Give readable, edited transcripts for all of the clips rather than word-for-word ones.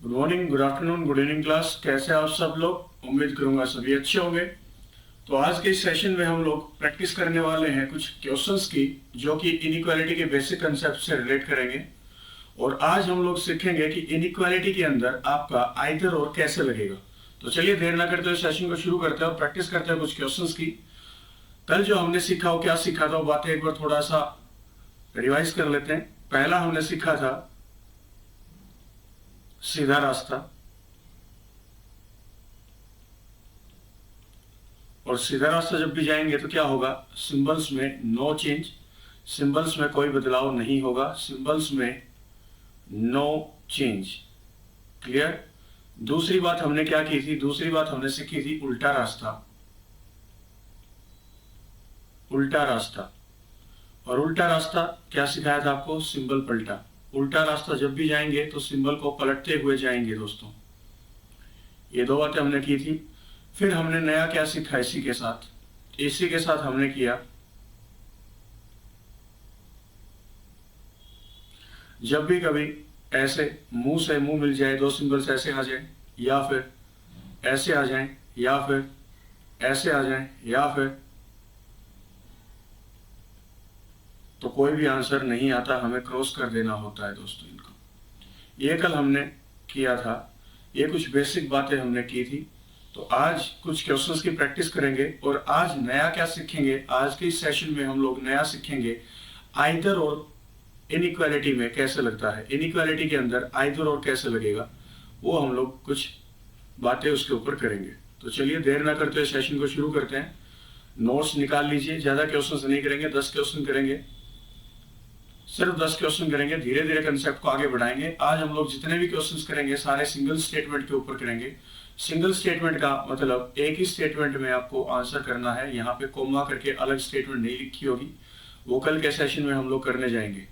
Good morning, good afternoon, good evening class. कैसे आप सब लोग? उम्मीद करूंगा सभी अच्छे होंगे। तो आज के इस सेशन में हम लोग प्रैक्टिस करने वाले हैं कुछ क्वेश्चंस की, जो कि इनइक्वालिटी के बेसिक कंसेप्ट से रिलेट करेंगे। और आज हम लोग सीखेंगे कि इनइक्वालिटी के अंदर आपका आइदर और कैसे लगेगा। तो चलिए देर ना करते हुए सेशन को शुरू करते हैं और प्रैक्टिस करते हैं कुछ क्वेश्चंस की। कल जो हमने सीखा, वो क्या सीखा था, वो बातें एक बार थोड़ा सा रिवाइज कर लेते हैं। पहला हमने सीखा था सीधा रास्ता, और सीधा रास्ता जब भी जाएंगे तो क्या होगा, सिंबल्स में नो चेंज, सिंबल्स में कोई बदलाव नहीं होगा, सिंबल्स में नो चेंज। क्लियर। दूसरी बात हमने क्या की थी, दूसरी बात हमने सीखी थी उल्टा रास्ता। उल्टा रास्ता, और उल्टा रास्ता क्या सिखाया था आपको, सिंबल पलटा। उल्टा रास्ता जब भी जाएंगे तो सिंबल को पलटते हुए जाएंगे दोस्तों। ये दो बातें हमने की थी। फिर हमने नया क्या सीखा इसी के साथ, इसी के साथ हमने किया, जब भी कभी ऐसे मुंह से मुंह मिल जाए, दो सिंबल्स ऐसे आ जाए या फिर ऐसे आ जाएं या फिर ऐसे आ जाएं या फिर, तो कोई भी आंसर नहीं आता, हमें क्रॉस कर देना होता है दोस्तों इनको। ये कल हमने किया था, ये कुछ बेसिक बातें हमने की थी। तो आज कुछ क्वेश्चंस की प्रैक्टिस करेंगे और आज नया क्या सीखेंगे, आज के इस सेशन में हम लोग नया सीखेंगे आइदर और इनइक्वालिटी में कैसे लगता है, इनइक्वालिटी के अंदर आइदर और कैसे लगेगा, वो हम लोग कुछ बातें उसके ऊपर करेंगे। तो चलिए देर ना करते हुए सेशन को शुरू करते हैं। नोट्स निकाल लीजिए, ज्यादा क्वेश्चंस नहीं करेंगे, 10 क्वेश्चन करेंगे, सिर्फ 10 क्वेश्चन करेंगे, धीरे धीरे कंसेप्ट को आगे बढ़ाएंगे। आज हम लोग जितने भी क्वेश्चंस करेंगे सारे सिंगल स्टेटमेंट के ऊपर करेंगे। सिंगल स्टेटमेंट का मतलब एक ही स्टेटमेंट में आपको आंसर करना है, यहाँ पे कोमा करके अलग स्टेटमेंट नहीं लिखी होगी, वो कल के सेशन में हम लोग करने जाएंगे।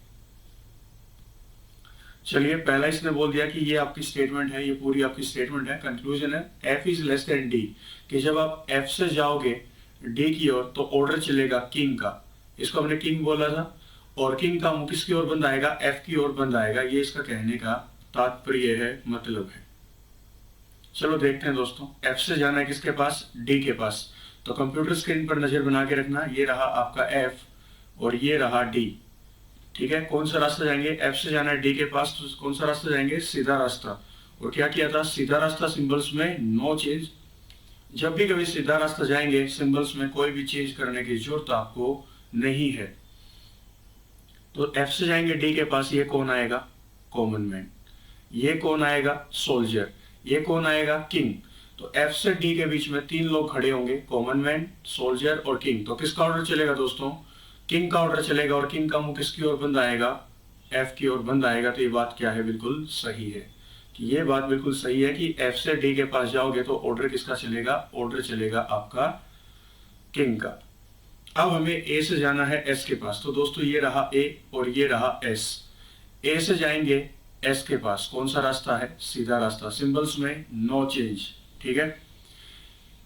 चलिए, पहला इसने बोल दिया कि ये आपकी स्टेटमेंट है, ये पूरी आपकी स्टेटमेंट है। कंक्लूजन है F is less than D, कि जब आप एफ से जाओगे डी की ओर तो ऑर्डर चलेगा किंग का। इसको हमने किंग बोला था, और किंग का मुंह किसकी ओर बंद आएगा, एफ की ओर बंद आएगा। ये इसका कहने का तात्पर्य है, मतलब है। चलो देखते हैं दोस्तों, एफ से जाना है किसके पास, डी के पास। तो कंप्यूटर स्क्रीन पर नजर बना के रखना, ये रहा आपका एफ और ये रहा डी। ठीक है, कौन सा रास्ता जाएंगे, एफ से जाना है डी के पास, तो कौन सा रास्ता जाएंगे, सीधा रास्ता। और क्या किया था, सीधा रास्ता सिंबल्स में नो चेंज। जब भी कभी सीधा रास्ता जाएंगे सिंबल्स में कोई भी चेंज करने की जरूरत आपको नहीं है। तो एफ से जाएंगे डी के पास, ये कौन आएगा, कॉमन मैन। ये कौन आएगा, सोल्जर। ये कौन आएगा, किंग। तो एफ से डी के बीच में तीन लोग खड़े होंगे, कॉमन मैन, सोल्जर और किंग। तो किसका ऑर्डर चलेगा दोस्तों, किंग का ऑर्डर चलेगा। और किंग का मुंह किसकी ओर बंद आएगा, एफ की ओर बंद आएगा। तो ये बात क्या है, बिल्कुल सही है, कि ये बात बिल्कुल सही है कि एफ से डी के पास जाओगे तो ऑर्डर किसका चलेगा, ऑर्डर चलेगा आपका किंग का। अब हमें ए से जाना है एस के पास। तो दोस्तों ये रहा ए और ये रहा एस। ए से जाएंगे एस के पास, कौन सा रास्ता है, सीधा रास्ता, सिंबल्स में नो चेंज। ठीक है,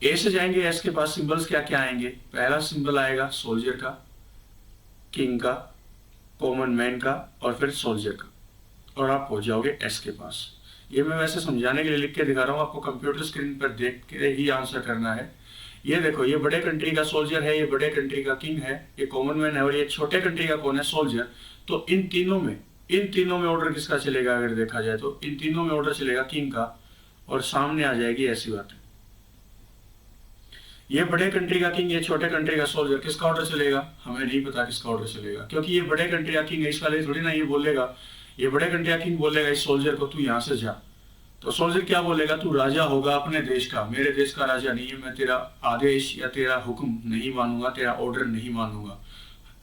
ए से जाएंगे एस के पास, सिंबल्स क्या क्या आएंगे, पहला सिंबल आएगा सोल्जर का, किंग का, कॉमन मैन का और फिर सोल्जर का, और आप पहुंच जाओगे एस के पास। ये मैं वैसे समझाने के लिए लिख के दिखा रहा हूँ, आपको कंप्यूटर स्क्रीन पर देख के ही आंसर करना है। ये देखो, ये बड़े कंट्री का सोल्जर है, ये बड़े कंट्री का किंग है, ये कॉमन मैन है, और ये छोटे कंट्री का कौन है, सोल्जर। तो इन तीनों में ऑर्डर किसका चलेगा, अगर देखा जाए तो इन तीनों में ऑर्डर चलेगा किंग का। और सामने आ जाएगी ऐसी बात है, ये बड़े कंट्री का किंग, ये छोटे कंट्री का सोल्जर, किसका ऑर्डर चलेगा, हमें नहीं पता किसका ऑर्डर चलेगा, क्योंकि ये बड़े कंट्री का किंग है। इस वाले थोड़ी ना ये बोलेगा, ये बड़े कंट्री का किंग बोलेगा इस सोल्जर को, तू यहाँ से जा। तो सोल्जर क्या बोलेगा, तू राजा होगा अपने देश का, मेरे देश का राजा नहीं है, मैं तेरा आदेश या तेरा हुक्म नहीं मानूंगा, तेरा ऑर्डर नहीं मानूंगा।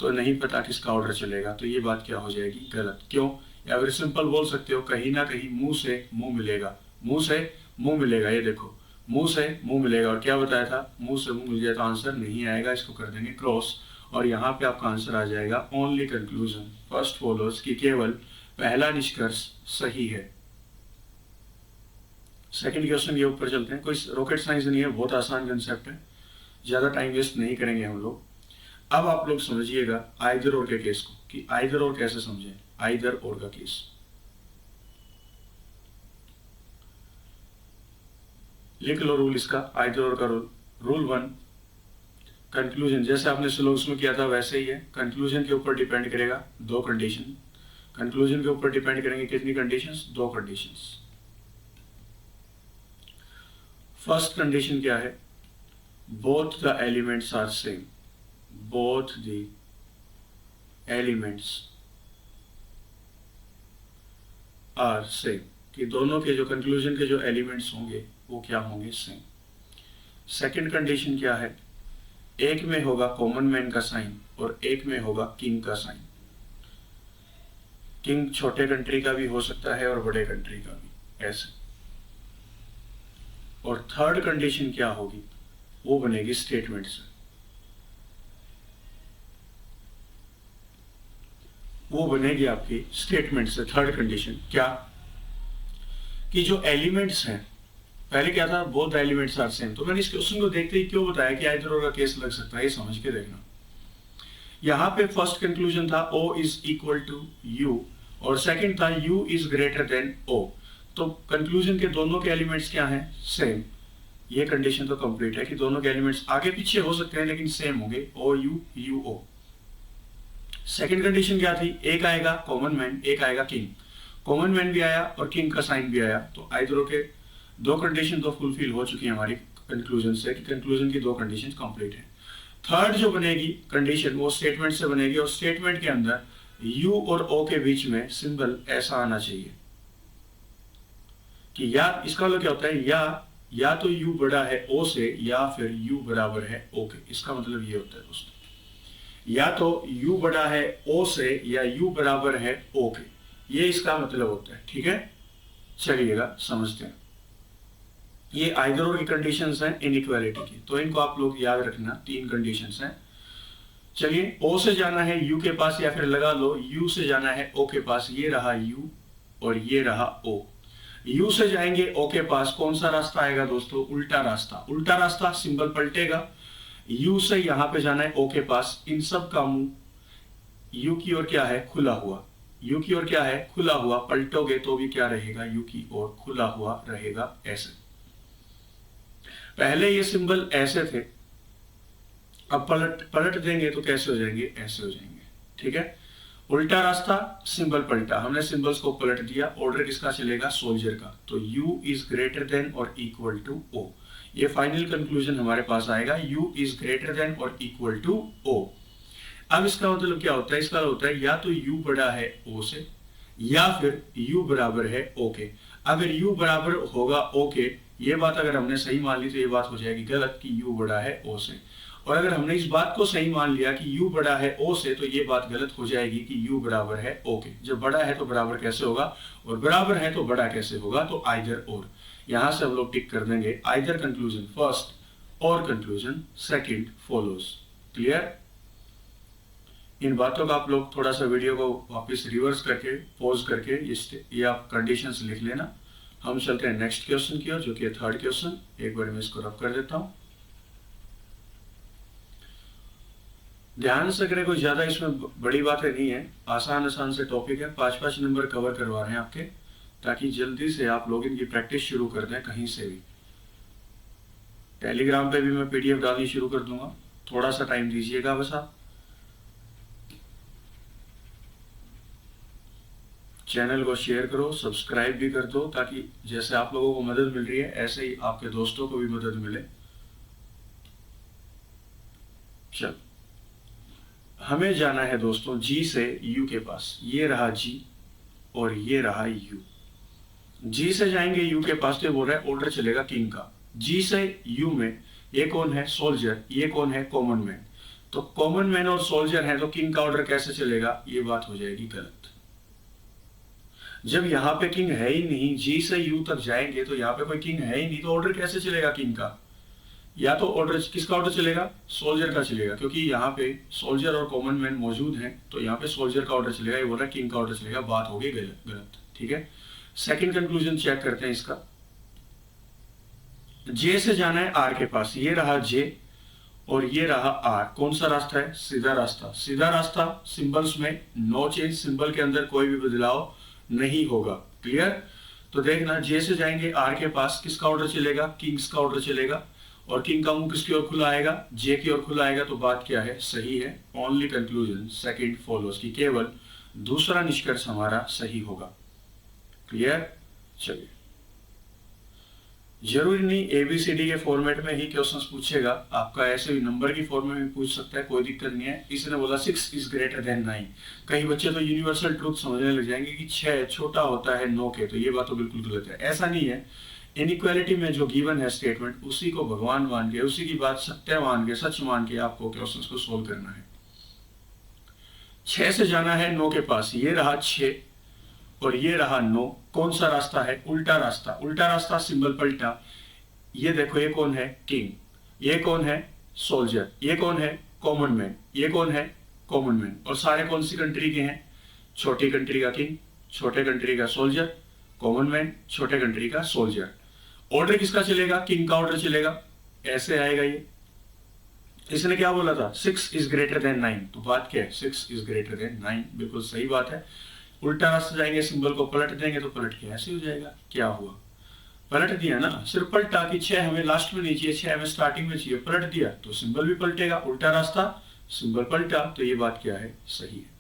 तो नहीं पता किसका ऑर्डर चलेगा, तो ये बात क्या हो जाएगी, गलत। क्यों, या फिर सिंपल बोल सकते हो, कहीं ना कहीं मुंह से मुंह मिलेगा, मुंह से मुंह मिलेगा। ये देखो, मुंह से मुंह मिलेगा, और क्या बताया था, मुंह से मुंह मिल जाए तो आंसर नहीं आएगा, इसको कर देंगे क्रॉस। और यहाँ पे आपका आंसर आ जाएगा ओनली कंक्लूजन फर्स्ट फॉलोज, कि केवल पहला निष्कर्ष सही है। सेकंड क्वेश्चन के ऊपर चलते हैं, कोई रॉकेट साइंस नहीं है, बहुत आसान कंसेप्ट है, ज्यादा टाइम वेस्ट नहीं करेंगे हम लोग। अब आप लोग समझिएगा आइदर और के केस को, कि आइदर और कैसे समझें, आइदर और का केस। लिख लो रूल इसका, आइदर और का रूल। रूल 1, कंक्लूजन जैसे आपने स्लोग्स में किया था वैसे ही है। कंक्लूजन के ऊपर डिपेंड करेगा दो कंडीशन। कंक्लूजन के ऊपर डिपेंड करेंगे कितनी कंडीशंस? दो कंडीशंस। फर्स्ट कंडीशन क्या है? Both the elements are same. Both the elements are same, कि दोनों के जो कंक्लूजन के जो एलिमेंट्स होंगे वो क्या होंगे? सेम। सेकंड कंडीशन क्या है? एक में होगा कॉमन मैन का साइन और एक में होगा किंग का साइन। किंग छोटे कंट्री का भी हो सकता है और बड़े कंट्री का भी, ऐसे। और थर्ड कंडीशन क्या होगी? वो बनेगी स्टेटमेंट से। वो बनेगी आपकी स्टेटमेंट से। थर्ड कंडीशन क्या? कि जो एलिमेंट्स हैं, पहले क्या था? Both elements are same. तो मैंने इस क्वेश्चन को देखते ही क्यों बताया कि आइदर का केस लग सकता है, ये समझ के देखना। यहां पे फर्स्ट कंक्लूजन था O is equal to U और सेकंड था U is greater than O। तो कंक्लूजन के दोनों के एलिमेंट्स क्या हैं? सेम। ये कंडीशन तो कंप्लीट है कि दोनों के एलिमेंट्स आगे पीछे हो सकते हैं लेकिन सेम होंगे, OU UO। सेकंड कंडीशन क्या थी? एक आएगा कॉमन मैन, एक आएगा किंग। कॉमन मैन भी आया और किंग का साइन भी आया, तो आइदर के दो कंडीशन तो फुलफिल हो चुकी है हमारी कंक्लूजन से, कि कंक्लूजन की दो कंडीशन कंप्लीट है। थर्ड जो बनेगी कंडीशन वो स्टेटमेंट से बनेगी और स्टेटमेंट के अंदर U और O के बीच में सिंबल ऐसा आना चाहिए कि या, इसका मतलब क्या होता है? या तो U बड़ा है O से या फिर U बराबर है O के। इसका मतलब ये होता है दोस्तों, या तो U बड़ा है O से या U बराबर है O के, ये इसका मतलब होता है। ठीक है, चलिएगा समझते हैं। ये आइदर और की कंडीशंस हैं इनइक्वालिटी की, तो इनको आप लोग याद रखना। तीन कंडीशंस हैं। चलिए, O से जाना है U के पास, या फिर लगा लो U से जाना है O के पास। ये रहा U और ये रहा O। U से जाएंगे O के पास, कौन सा रास्ता आएगा दोस्तों? उल्टा रास्ता। उल्टा रास्ता, सिंबल पलटेगा। U से यहां पे जाना है O के पास, इन सब का मुंह U की ओर क्या है? खुला हुआ। U की ओर क्या है? खुला हुआ। पलटोगे तो भी क्या रहेगा? U की ओर खुला हुआ रहेगा, ऐसे। पहले ये सिंबल ऐसे थे, अब पलट देंगे तो कैसे हो जाएंगे? ऐसे हो जाएंगे। ठीक है, उल्टा रास्ता, सिंबल पलटा, हमने सिंबल्स को पलट दिया। ऑर्डर किसका चलेगा? सोल्जर का। तो U इज ग्रेटर देन और इक्वल टू O। ये फाइनल कंक्लूजन हमारे पास आएगा, U इज ग्रेटर देन और इक्वल टू O। अब इसका मतलब क्या होता है? इसका होता है या तो U बड़ा है O से या फिर U बराबर है O के। अगर U बराबर होगा O के, ये बात अगर हमने सही मान ली तो ये बात हो जाएगी गलत कि U बड़ा है O से। और अगर हमने इस बात को सही मान लिया कि U बड़ा है O से, तो ये बात गलत हो जाएगी कि U बराबर है O के। जब बड़ा है तो बराबर कैसे होगा, और बराबर है तो बड़ा कैसे होगा? तो आइदर और। यहां से हम लोग टिक कर देंगे, आइदर कंक्लूजन फर्स्ट और कंक्लूजन सेकंड फॉलोज। क्लियर? इन बातों का आप लोग थोड़ा सा वीडियो को वापस रिवर्स करके, पॉज करके ये आप कंडीशंस लिख लेना। हम चलते हैं नेक्स्ट क्वेश्चन की ओर, जो कि थर्ड क्वेश्चन। एक बार मैं इसको रब कर देता हूं, ध्यान से करें। कोई ज्यादा इसमें बड़ी बातें नहीं है, आसान आसान से टॉपिक है। 5-5 नंबर कवर करवा रहे हैं आपके, ताकि जल्दी से आप लोग इनकी प्रैक्टिस शुरू कर दें कहीं से भी। टेलीग्राम पे भी मैं PDF डालनी शुरू कर दूंगा, थोड़ा सा टाइम दीजिएगा बस आप। चैनल को शेयर करो, सब्सक्राइब भी कर दो, ताकि जैसे आप लोगों को मदद मिल रही है ऐसे ही आपके दोस्तों को भी मदद मिले। चल, हमें जाना है दोस्तों G से U के पास। ये रहा G और ये रहा U। G से जाएंगे U के पास, तो बोल रहा है ऑर्डर चलेगा किंग का। G से U में ये कौन है? सोल्जर। ये कौन है? Common man. तो कॉमन मैन और सोल्जर है, तो किंग का ऑर्डर कैसे चलेगा? ये बात हो जाएगी गलत। जब यहाँ पे किंग है ही नहीं, G से U तक जाएंगे तो यहाँ पे कोई किंग है ही नहीं, तो ऑर्डर कैसे चलेगा किंग का? या तो ऑर्डर किसका ऑर्डर चलेगा? सोल्जर का चलेगा, क्योंकि यहाँ पे सोल्जर और कॉमन मैन मौजूद हैं, तो यहाँ पे सोल्जर का ऑर्डर चलेगा। ये बोल रहा है किंग का ऑर्डर चलेगा, बात हो गई गलत। ठीक है, सेकंड कंक्लूजन चेक करते हैं इसका। J से जाना है R के पास। ये रहा J और ये रहा R। कौन सा रास्ता है? सीधा रास्ता। सीधा रास्ता, सिंबल्स में नो चेंज, सिंबल के अंदर कोई भी बदलाव नहीं होगा। क्लियर? तो देखना जे से जाएंगे आर के पास, किसका ऑर्डर चलेगा, किंग्स का ऑर्डर चलेगा, और किंग का मुंह किसकी ओर खुला आएगा, जे की ओर खुला आएगा। तो बात क्या है, सही है। ओनली कंक्लूजन सेकंड फॉलोज, की केवल दूसरा निष्कर्ष हमारा सही होगा। क्लियर। चलिए, जरूरी नहीं एबीसीडी के फॉर्मेट में ही क्वेश्चंस पूछेगा, आपका ऐसे भी नंबर की फॉर्म में भी पूछ सकता है, कोई दिक्कत नहीं है। इसने बोला 6 इज ग्रेटर देन 9। कई बच्चे तो यूनिवर्सल ट्रूथ समझने लग जाएंगे कि 6 छोटा होता है 9 के, तो ये बात तो बिल्कुल गलत है। ऐसा नहीं है। इनइक्वालिटी में जो गिवन है स्टेटमेंट, उसी को भगवान मान के, उसी की बात सत्य मान के, सच मान के आपको क्वेश्चंस को सोल्व करना है। 6 से जाना है 9 के पास, ये रहा 6 और ये रहा 9। कौन सा रास्ता है, उल्टा रास्ता। उल्टा रास्ता सिंबल पलटा। ये देखो, ये कौन है, किंग, ये कौन है, सोल्जर, ये कौन है, कॉमन मैन, ये कौन है, कॉमन मैन। और सारे कौन सी कंट्री के हैं, छोटी कंट्री का किंग, छोटे कंट्री का सोल्जर, कॉमन मैन, छोटे कंट्री का सोल्जर। ऑर्डर किसका चलेगा, किंग का ऑर्डर चलेगा। ऐसे आएगा ये। इसने क्या बोला था, 6 इज ग्रेटर देन 9। तो बात क्या है, 6 इज ग्रेटर देन 9, बिल्कुल सही बात है। उल्टा रास्ता जाएंगे, सिंबल को पलट देंगे, तो पलट के ऐसे हो जाएगा। क्या हुआ, पलट दिया ना, सिर्फ पलटा कि 6 हमें लास्ट में नहीं चाहिए, 6 हमें स्टार्टिंग में चाहिए, पलट दिया तो सिंबल भी पलटेगा। उल्टा रास्ता, सिंबल पलटा, तो ये बात क्या है, सही है।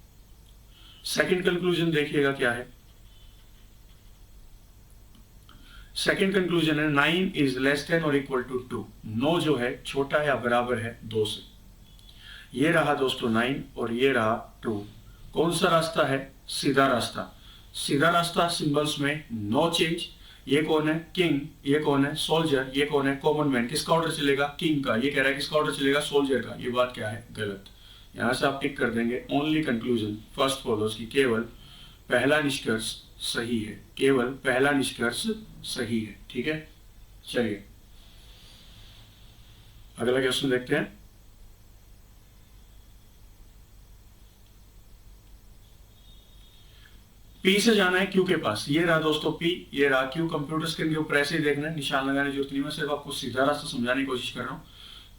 सेकंड कंक्लूजन देखिएगा क्या है। सेकंड कंक्लूजन है 9 इज लेस देन और इक्वल टू 2। 9 जो है छोटा या बराबर है 2 से। ये रहा दोस्तों 9 और ये रहा 2। कौन सा रास्ता है, सीधा रास्ता। सीधा रास्ता सिंबल्स में नो चेंज। ये कौन है, किंग, ये कौन है, सोल्जर, ये कौन है, कॉमन मैन। किसका ऑर्डर चलेगा, किंग का। ये कह रहा है किसका ऑर्डर चलेगा, सोल्जर का। ये बात क्या है, गलत। यहां से आप टिक कर देंगे। ओनली कंक्लूजन फर्स्ट फॉलोज, की केवल पहला निष्कर्ष सही है, केवल पहला निष्कर्ष सही है। ठीक है, चलिए अगला क्वेश्चन देखते हैं। पी से जाना है क्यू के पास। ये रहा दोस्तों पी, ये रहा क्यू। कंप्यूटर स्क्रीन के ऊपर ऐसे ही देखना है, निशान लगाने की जरूरत नहीं, मैं सिर्फ आपको सीधा रास्ता समझाने की कोशिश कर रहा हूँ।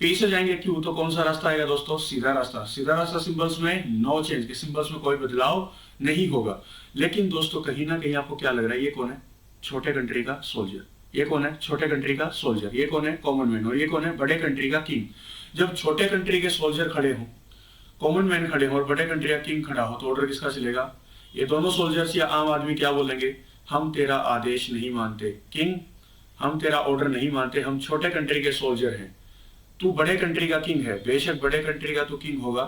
पी से जाएंगे क्यू, तो कौन सा रास्ता आएगा दोस्तों, सीधा रास्ता। सीधा रास्ता सिंबल्स में नो चेंज, के सिंबल्स में कोई बदलाव नहीं होगा। लेकिन दोस्तों कहीं ना कहीं आपको क्या लग रहा है, ये कौन है, छोटे कंट्री का सोल्जर, ये कौन है, छोटे कंट्री का सोल्जर, ये कौन है, कॉमन मैन, और ये कौन है, बड़े कंट्री का किंग। जब छोटे कंट्री के सोल्जर खड़े हो, कॉमन मैन खड़े हो और बड़े कंट्री का किंग खड़ा हो, तो ऑर्डर किसका चलेगा। ये दोनों सोल्जर्स या आम आदमी क्या बोलेंगे, हम तेरा आदेश नहीं मानते किंग, हम तेरा ऑर्डर नहीं मानते, हम छोटे कंट्री के सोल्जर हैं, तू बड़े कंट्री का किंग है। बेशक बड़े कंट्री का तू किंग होगा,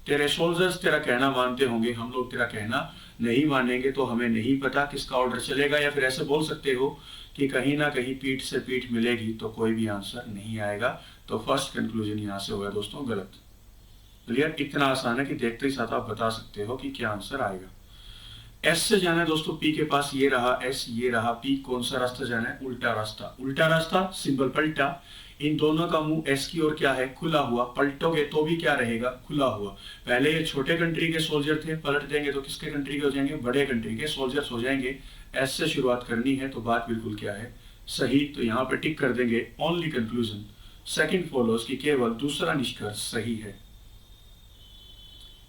तेरे सोल्जर्स तेरा कहना मानते होंगे, हम लोग तेरा कहना नहीं मानेंगे, तो हमें नहीं पता किसका ऑर्डर चलेगा। या फिर ऐसे बोल सकते हो कि कहीं ना कहीं पीठ से पीठ मिलेगी तो कोई भी आंसर नहीं आएगा। तो फर्स्ट कंक्लूजन यहां से होगा दोस्तों गलत। क्लियर, इतना आसान है कि देखते ही साथ आप बता सकते हो कि क्या आंसर आएगा। एस से जाना है दोस्तों पी के पास, ये रहा एस, ये रहा पी। कौन सा रास्ता जाना है, उल्टा रास्ता। उल्टा रास्ता सिंबल पलटा, इन दोनों का मुंह एस की ओर क्या है, खुला हुआ। पलटोगे तो भी क्या रहेगा, खुला हुआ। पहले ये छोटे कंट्री के सोल्जर थे, पलट देंगे तो किसके कंट्री के हो जाएंगे, बड़े कंट्री के सोल्जर्स हो जाएंगे। एस से शुरुआत करनी है, तो बात बिल्कुल क्या है, सही। तो यहाँ पे टिक कर देंगे। ओनली कंक्लूजन सेकंड फॉलोज, की केवल दूसरा निष्कर्ष सही है,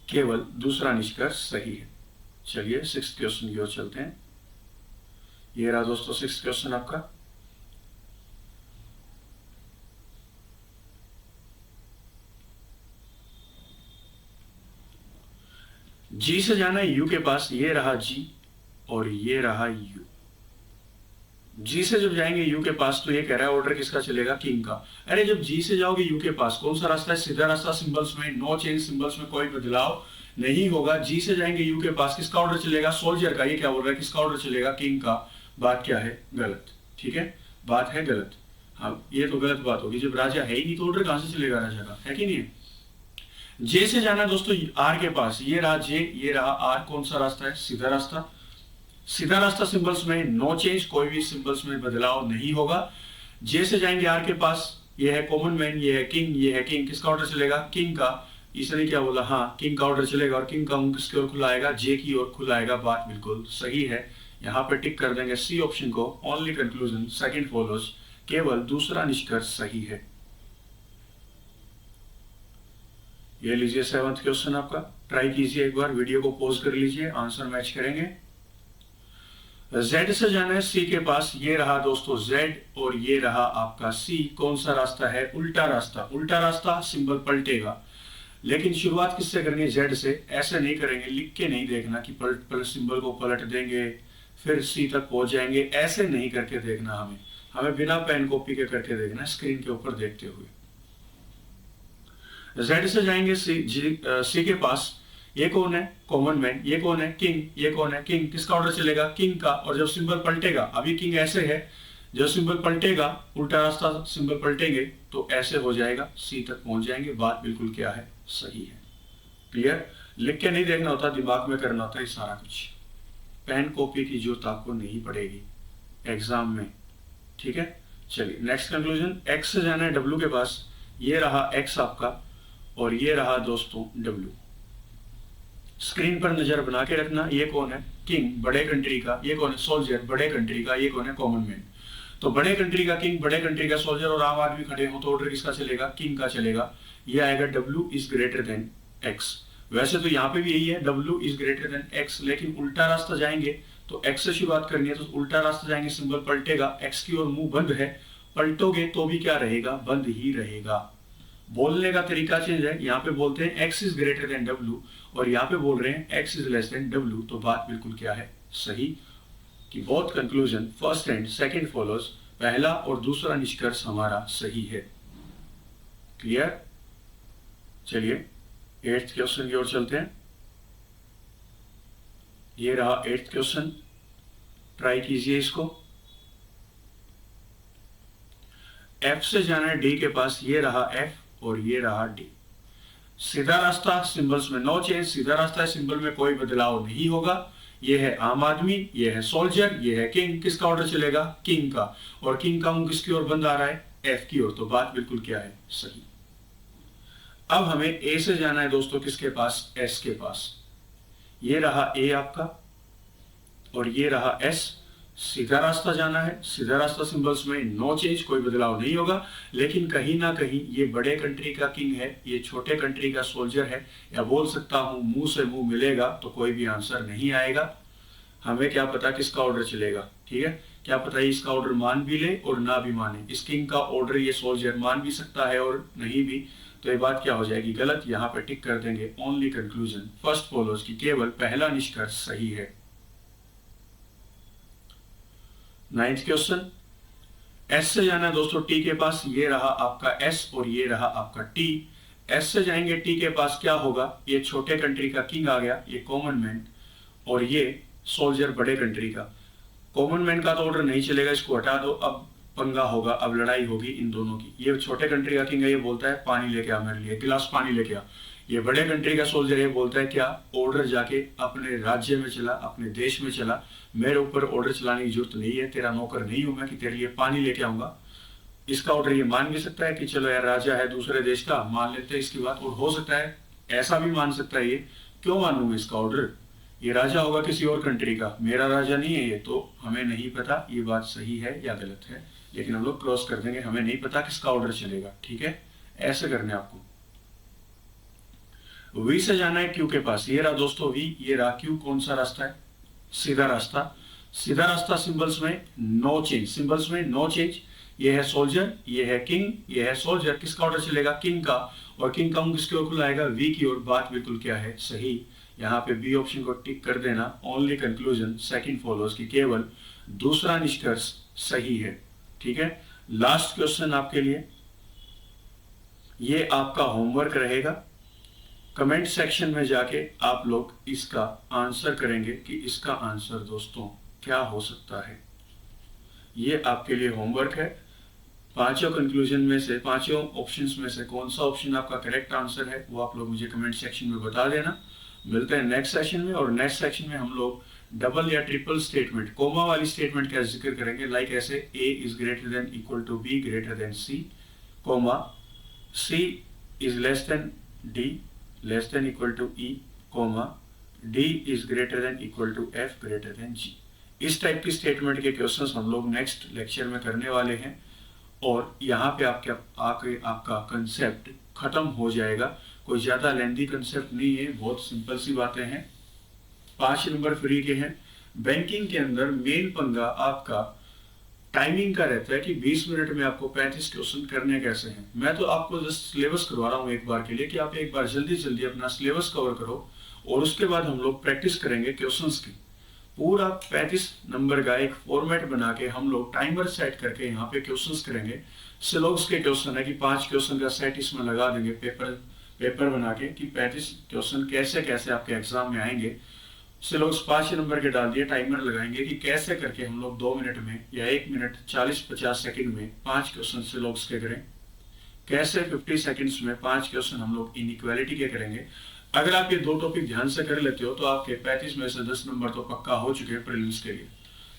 केवल दूसरा निष्कर्ष सही है। चलिए 6th क्वेश्चन की ओर चलते हैं। ये रहा दोस्तों 6th क्वेश्चन आपका। जी से जाना है यू के पास, ये रहा जी और ये रहा यू। जी से जब जाएंगे यू के पास, तो ये कह रहा है ऑर्डर किसका चलेगा, किंग का। अरे जब जी से जाओगे यू के पास, कौन सा रास्ता है, सीधा रास्ता। सिंबल्स में नो चेंज, सिंबल्स में कोई बदलाव नहीं होगा। जी से जाएंगे यू के पास, किसका ऑर्डर चलेगा, सोल्जर का। ये क्या बोल रहा है, किसका ऑर्डर चलेगा, किंग का। बात क्या है, गलत। ठीक है, बात है गलत। हाँ, ये तो गलत बात होगी, जब राजा है ही नहीं तो ऑर्डर कहां से चलेगा राजा का, है कि नहीं। जे से जाना दोस्तों आर के पास, ये रहा जे, ये रहा आर। कौन सा रास्ता है, सीधा रास्ता। सीधा रास्ता सिंबल्स में नो चेंज, कोई भी सिंबल्स में बदलाव नहीं होगा। जे से जाएंगे आर के पास, ये है कॉमन मैन, ये है किंग, ये है किंग। किसका ऑर्डर चलेगा, किंग का। इसने क्या बोला, हाँ किंग का ऑर्डर चलेगा, और किंग का मुंह किसकी ओर खुला आएगा, जे की ओर खुला आएगा। बात बिल्कुल सही है। यहाँ पे टिक कर देंगे सी ऑप्शन को। ओनली कंक्लूजन सेकंड फॉलोज, केवल दूसरा निष्कर्ष सही है। ये लीजिए 7th क्वेश्चन आपका। ट्राई कीजिए एक बार, वीडियो को पॉज कर लीजिए, आंसर मैच करेंगे। Z से जाना है C के पास, ये रहा दोस्तों Z और ये रहा आपका C। कौन सा रास्ता है? उल्टा रास्ता। उल्टा रास्ता सिंबल पलटेगा, लेकिन शुरुआत किससे करेंगे? Z से। ऐसे नहीं करेंगे, लिख के नहीं देखना कि सिंबल को पलट देंगे फिर C तक पहुंच जाएंगे, ऐसे नहीं करके देखना। हमें बिना पेन कॉपी के करके देखना, स्क्रीन के ऊपर देखते हुए। Z से जाएंगे C के पास, ये कौन है? Common man. ये कौन है? किंग। ये कौन है? किंग। किसका ऑर्डर चलेगा? किंग का। और जब सिंबल पलटेगा, अभी किंग ऐसे है, जब सिंबल पलटेगा, उल्टा रास्ता सिंबल पलटेंगे तो ऐसे हो जाएगा, सी तक पहुंच जाएंगे। बात बिल्कुल क्या है? सही है। क्लियर? लिख के नहीं देखना होता, दिमाग में करना होता है सारा कुछ। पेन कॉपी की जरूरत आपको नहीं पड़ेगी एग्जाम में, ठीक है। चलिए नेक्स्ट कंक्लूजन। एक्स से जाना है डब्ल्यू के पास, ये रहा एक्स आपका और ये रहा दोस्तों डब्ल्यू। स्क्रीन पर नजर बना के रखना। ये कौन है? किंग, बड़े कंट्री का। ये कौन है? सोल्जर, बड़े कंट्री का। ये कौन है? Common man. तो बड़े कंट्री का किंग, बड़े कंट्री का सोल्जर और आम आदमी खड़े हो तो ऑर्डर किसका चलेगा? किंग का चलेगा। ये आएगा W is greater then X। वैसे तो यहाँ पे भी यही है, W is greater then X, लेकिन उल्टा रास्ता जाएंगे तो X से शुरुआत करनी है, तो उल्टा रास्ता जाएंगे, सिंबल पलटेगा, X की ओर मुंह बंद है, पलटोगे तो भी क्या रहेगा? बंद ही रहेगा। बोलने का तरीका चेंज है, यहाँ पे बोलते हैं X is greater then W और यहाँ पे बोल रहे हैं X is less then W। तो बात बिल्कुल क्या है? सही। कि both conclusion first and second follows, पहला और दूसरा निष्कर्ष हमारा सही है। क्लियर? चलिए 8th क्वेश्चन की ओर चलते हैं। ये रहा 8th क्वेश्चन, ट्राई कीजिए इसको। F से जाना है D के पास, ये रहा F और ये रहा D। सीधा रास्ता, सिंबल्स में नो चेंज, सीधा रास्ता है, सिंबल में कोई बदलाव नहीं होगा। ये है आम आदमी, ये है सोल्जर, ये है किंग। किसका ऑर्डर चलेगा? किंग का। और किंग का मुंह किसकी ओर बंद आ रहा है? एफ की ओर। तो बात बिल्कुल क्या है? सही। अब हमें ए से जाना है दोस्तों, किसके पास? एस के पास। ये रहा ए आपका और ये रहा एस। सीधा रास्ता जाना है, सीधा रास्ता सिंबल्स में नो चेंज, कोई बदलाव नहीं होगा, लेकिन कहीं ना कहीं ये बड़े कंट्री का किंग है, ये छोटे कंट्री का सोल्जर है, या बोल सकता हूं मुंह से मुंह मिलेगा तो कोई भी आंसर नहीं आएगा। हमें क्या पता किसका ऑर्डर चलेगा, ठीक है। क्या पता है इसका ऑर्डर मान भी ले और ना भी माने। इस किंग का ऑर्डर ये सोल्जर मान भी सकता है और नहीं भी, तो ये बात क्या हो जाएगी? गलत। यहाँ पे टिक कर देंगे। ओनली कंक्लूजन फर्स्ट फॉलोज की केवल पहला निष्कर्ष सही है। 9th question. एस से जाना है दोस्तों टी के पास, ये रहा आपका एस और ये रहा आपका टी। एस से जाएंगे टी के पास, क्या होगा? ये छोटे कंट्री का किंग आ गया, ये कॉमन मैन, और ये सोल्जर बड़े कंट्री का। कॉमन मैन का तो ऑर्डर नहीं चलेगा, इसको हटा दो। अब पंगा होगा, अब लड़ाई होगी इन दोनों की। ये छोटे कंट्री का किंग है, ये बोलता है पानी लेके आ मेरे लिए, गिलास पानी लेके आ। ये बड़े कंट्री का सोल्जर ये बोलता है क्या? ऑर्डर जाके अपने राज्य में चला, अपने देश में चला, मेरे ऊपर ऑर्डर चलाने की जरूरत नहीं है, तेरा नौकर नहीं हूं मैं कि तेरे लिए पानी लेके आऊंगा। इसका ऑर्डर ये मान भी सकता है कि चलो यार राजा है दूसरे देश का, मान लेते हैं इसकी बात। और हो सकता है ऐसा भी मान सकता है, ये क्यों मानूं मैं इसका ऑर्डर, ये राजा होगा किसी और कंट्री का, मेरा राजा नहीं है ये। तो हमें नहीं पता ये बात सही है या गलत है, लेकिन हम लोग क्रॉस कर देंगे, हमें नहीं पता किसका ऑर्डर चलेगा, ठीक है। ऐसे करने आपको। वी से जाना है क्यू के पास, ये रहा दोस्तों वी, ये रहा क्यू। कौन सा रास्ता है? सीधा रास्ता। सीधा रास्ता सिंबल्स में नो चेंज, सिंबल्स में नो चेंज। ये है सोल्जर, ये है किंग, ये है सोल्जर। किसका ऑर्डर चलेगा? किंग का। और किंग का मुंह किसकी ओर खुला आएगा? वी की ओर। बात बिल्कुल क्या है? सही। यहाँ पे बी ऑप्शन को टिक कर देना। ओनली कंक्लूजन सेकंड फॉलोज की केवल दूसरा निष्कर्ष सही है, ठीक है। लास्ट क्वेश्चन आपके लिए, ये आपका होमवर्क रहेगा। कमेंट सेक्शन में जाके आप लोग इसका आंसर करेंगे कि इसका आंसर दोस्तों क्या हो सकता है। ये आपके लिए होमवर्क है। पांचों कंक्लूजन में से, पांचों ऑप्शंस में से कौन सा ऑप्शन आपका करेक्ट आंसर है वो आप लोग मुझे कमेंट सेक्शन में बता देना। मिलते हैं नेक्स्ट सेशन में, और नेक्स्ट सेक्शन में हम लोग डबल या ट्रिपल स्टेटमेंट, कोमा वाली स्टेटमेंट का जिक्र करेंगे। लाइक ऐसे A is greater than equal to B greater than C, comma C is less than D less than equal to E, comma D is greater than equal to F greater than G. इस type की statement के questions हम लोग next lecture में करने वाले हैं, और यहाँ पे आपका कंसेप्ट खत्म हो जाएगा। कोई ज्यादा लेंदी कंसेप्ट नहीं है, बहुत सिंपल सी बातें हैं। 5 नंबर फ्री के हैं। बैंकिंग के अंदर मेन पंगा आपका टाइमिंग का रहता है कि 20 मिनट में आपको 35 क्वेश्चन करने कैसे हैं। मैं तो आपको जस्ट सिलेबस करवा रहा हूँ एक बार के लिए कि आप एक बार जल्दी जल्दी अपना सिलेबस कवर करो और उसके बाद हम लोग प्रैक्टिस करेंगे क्वेश्चंस की। पूरा 35 नंबर का एक फॉर्मेट बना के हम लोग टाइमर सेट करके यहाँ पे क्वेश्चंस करेंगे। सिलोक्स के क्वेश्चन है कि 5 क्वेश्चन का सेट इसमें लगा देंगे पेपर बना के कि 35 क्वेश्चन कैसे कैसे आपके एग्जाम में आएंगे। सिलोक्स 5 नंबर के डाल दिए, टाइमर लगाएंगे कि कैसे करके हम लोग 2 मिनट में या 1 मिनट 40-50 सेकंड में 5 क्वेश्चन सिलोक्स के करें, कैसे 50 सेकंड्स में 5 क्वेश्चन हम लोग इनइक्वालिटी के करेंगे। अगर आप ये 2 टॉपिक ध्यान से कर लेते हो तो आपके 35 में से 10 नंबर तो पक्का हो चुके हैं प्रीलिम्स के लिए।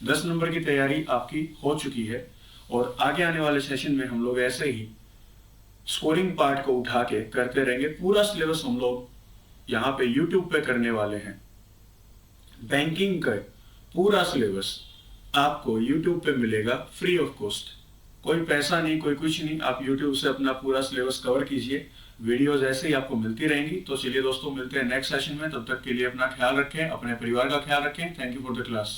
10 नंबर की तैयारी आपकी हो चुकी है और आगे आने वाले सेशन में हम लोग ऐसे ही स्कोरिंग पार्ट को उठा के करते रहेंगे। पूरा सिलेबस हम लोग यहाँ पे यूट्यूब पे करने वाले हैं। बैंकिंग का पूरा सिलेबस आपको यूट्यूब पे मिलेगा फ्री ऑफ कॉस्ट, कोई पैसा नहीं, कोई कुछ नहीं। आप यूट्यूब से अपना पूरा सिलेबस कवर कीजिए, वीडियोस ऐसे ही आपको मिलती रहेंगी। तो चलिए दोस्तों, मिलते हैं नेक्स्ट सेशन में। तब तक के लिए अपना ख्याल रखें, अपने परिवार का ख्याल रखें। Thank you for the class.